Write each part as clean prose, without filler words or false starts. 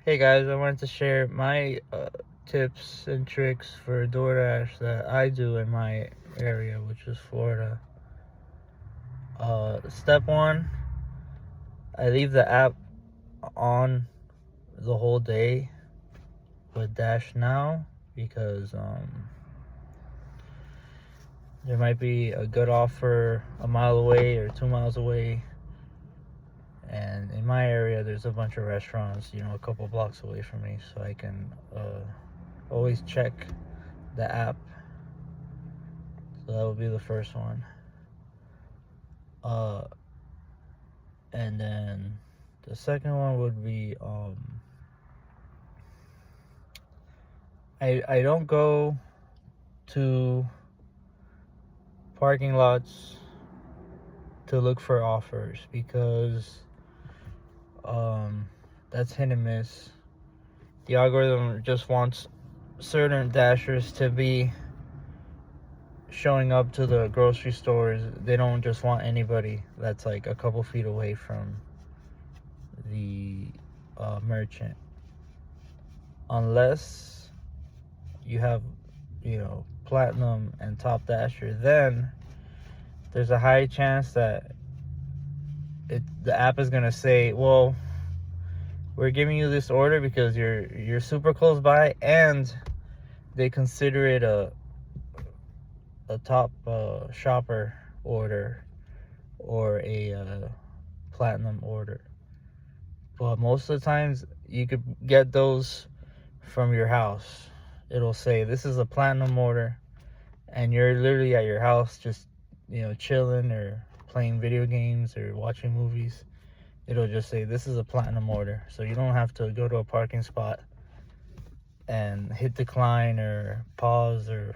Hey guys, I wanted to share my tips and tricks for DoorDash that I do in my area, which is Florida. Step one, I leave the app on the whole day with Dash Now because there might be a good offer a mile away or 2 miles away. And in my area, there's a bunch of restaurants, a couple blocks away from me, so I can always check the app. So that would be the first one. And then the second one would be I don't go to parking lots to look for offers because that's hit and miss. The algorithm just wants certain dashers to be showing up to the grocery stores. They don't just want anybody that's like a couple feet away from the merchant, unless you have platinum and top dasher. Then there's a high chance that the app is gonna say, well, we're giving you this order because you're super close by, and they consider it a top shopper order or a platinum order. But most of the times you could get those from your house. It'll say this is a platinum order, and you're literally at your house just chilling or playing video games or watching movies. It'll just say this is a platinum order, so you don't have to go to a parking spot and hit decline or pause or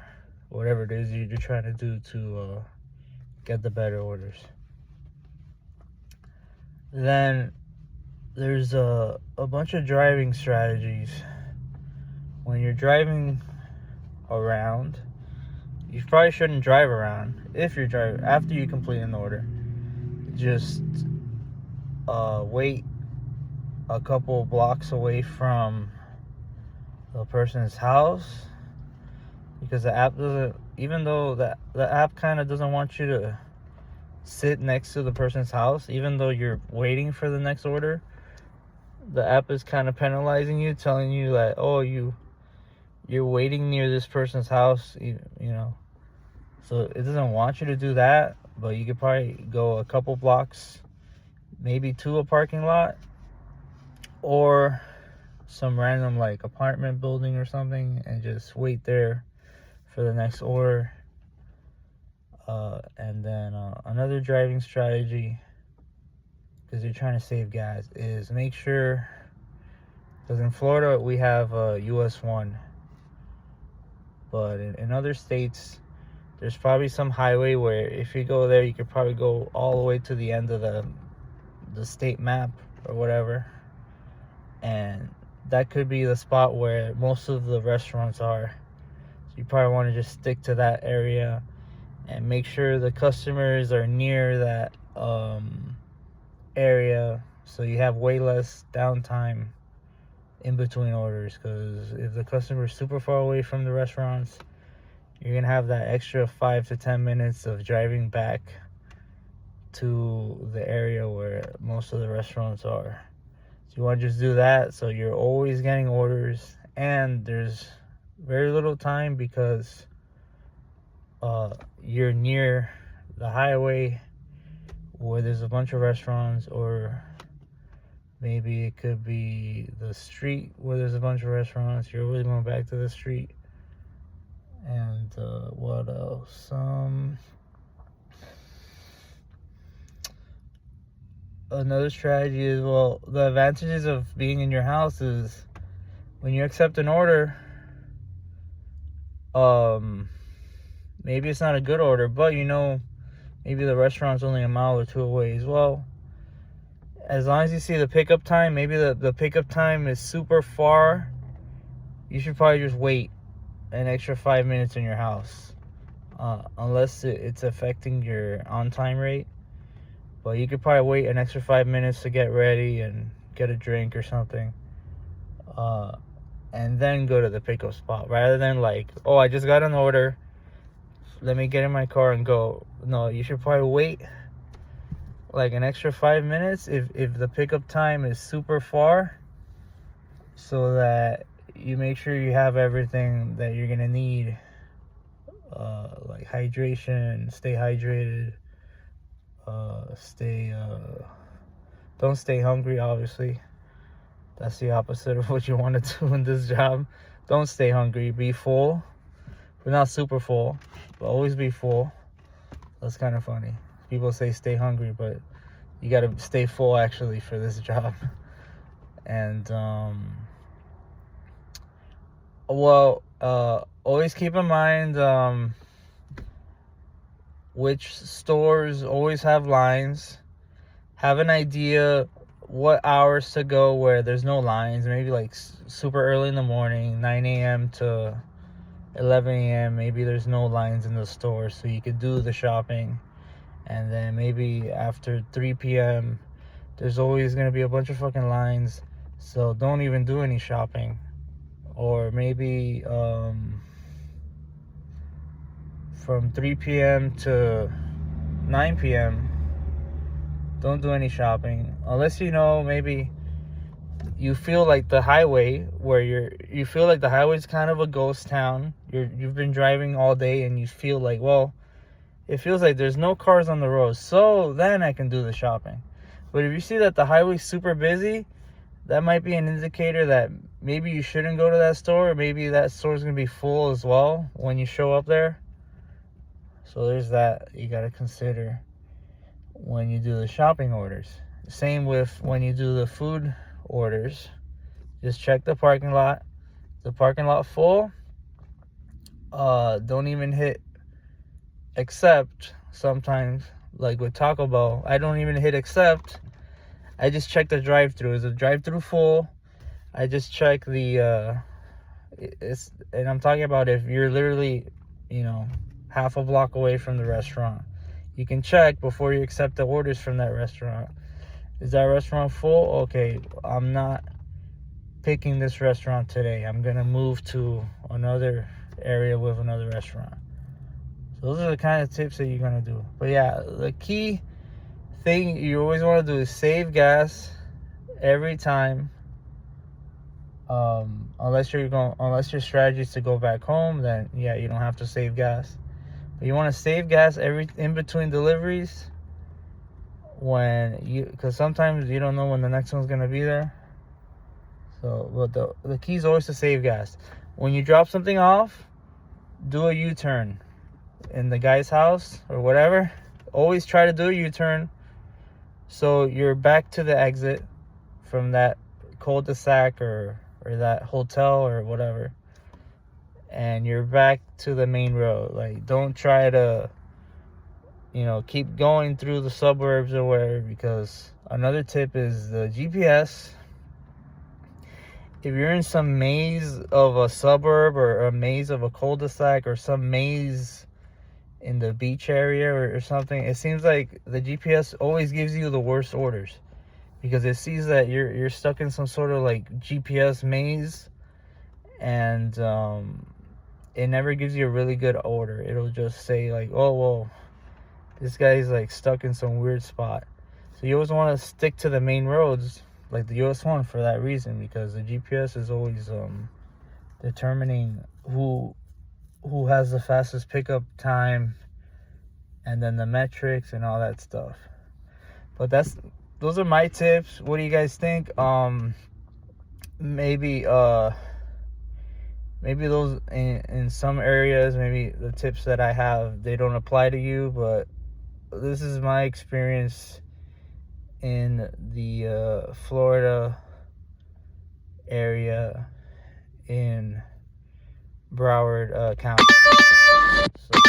whatever it is you're trying to do to get the better orders. Then there's a bunch of driving strategies. When you're driving around, you probably shouldn't drive around. If you're driving after you complete an order, just wait a couple blocks away from the person's house, because the app doesn't, even though the app kind of doesn't want you to sit next to the person's house, even though you're waiting for the next order, the app is kind of penalizing you, telling you that, oh, you're waiting near this person's house, so it doesn't want you to do that. But you could probably go a couple blocks, maybe to a parking lot or some random like apartment building or something, and just wait there for the next order. And then another driving strategy, because you're trying to save gas, is make sure, because in Florida we have US 1, but in other states there's probably some highway where if you go there, you could probably go all the way to the end of the state map or whatever, and that could be the spot where most of the restaurants are. So you probably want to just stick to that area and make sure the customers are near that area, so you have way less downtime in between orders. Because if the customer is super far away from the restaurants, you're gonna have that extra 5 to 10 minutes of driving back to the area where most of the restaurants are. So you want to just do that, so you're always getting orders, and there's very little time because you're near the highway where there's a bunch of restaurants, or maybe it could be the street where there's a bunch of restaurants. You're always going back to the street. And what else? Another strategy is, well, the advantages of being in your house is when you accept an order, maybe it's not a good order, but maybe the restaurant's only a mile or two away as well. As long as you see the pickup time, maybe the pickup time is super far, you should probably just wait an extra 5 minutes in your house, unless it's affecting your on-time rate. But you could probably wait an extra 5 minutes to get ready and get a drink or something. and then go to the pickup spot, rather than like, oh, I just got an order, let me get in my car and go. No, you should probably wait like an extra 5 minutes if the pickup time is super far, so that you make sure you have everything that you're gonna need, like hydration, stay hydrated, don't stay hungry, obviously. That's the opposite of what you want to do in this job. Don't stay hungry, be full, but not super full, but always be full. That's kind of funny. People say stay hungry, but you got to stay full actually for this job. And always keep in mind which stores always have lines. Have an idea what hours to go where there's no lines. Maybe like super early in the morning, 9 a.m. to 11 a.m. Maybe there's no lines in the store, so you could do the shopping. And then maybe after 3 p.m. there's always going to be a bunch of fucking lines, so don't even do any shopping. Or maybe from 3 p.m. to 9 p.m. don't do any shopping, unless maybe you feel like the highway where you feel like the highway's kind of a ghost town. You've been driving all day and you feel like, well, it feels like there's no cars on the road, so then I can do the shopping. But if you see that the highway's super busy, that might be an indicator that maybe you shouldn't go to that store, or maybe that store's gonna be full as well when you show up there. So there's that you gotta consider when you do the shopping orders. Same with when you do the food orders. Just check the parking lot. The parking lot full, don't even hit accept. Sometimes, like with Taco Bell, I don't even hit accept. I just check the drive-thru. Is the drive-thru full? I just check the and I'm talking about if you're literally half a block away from the restaurant. You can check before you accept the orders from that restaurant. Is that restaurant full? Okay, I'm not picking this restaurant today. I'm gonna move to another area with another restaurant. So those are the kind of tips that you're gonna do. But yeah, the key thing you always want to do is save gas every time. Unless your strategy is to go back home, then yeah, you don't have to save gas. But you want to save gas in between deliveries, because sometimes you don't know when the next one's gonna be there. So, but the key is always to save gas. When you drop something off, do a U-turn in the guy's house or whatever. Always try to do a U-turn, so you're back to the exit from that cul-de-sac or that hotel or whatever, and you're back to the main road. Like, don't try to keep going through the suburbs or whatever, because another tip is the GPS. If you're in some maze of a suburb or a maze of a cul-de-sac or some maze in the beach area or something, it seems like the GPS always gives you the worst orders, because it sees that you're stuck in some sort of like GPS maze, and it never gives you a really good order. It'll just say like, oh well, this guy's like stuck in some weird spot. So you always want to stick to the main roads, like the US 1, for that reason, because the GPS is always determining who has the fastest pickup time, and then the metrics and all that stuff. But those are my tips. What do you guys think? Maybe those in some areas, maybe the tips that I have, they don't apply to you, but this is my experience in the Florida area in Broward County. So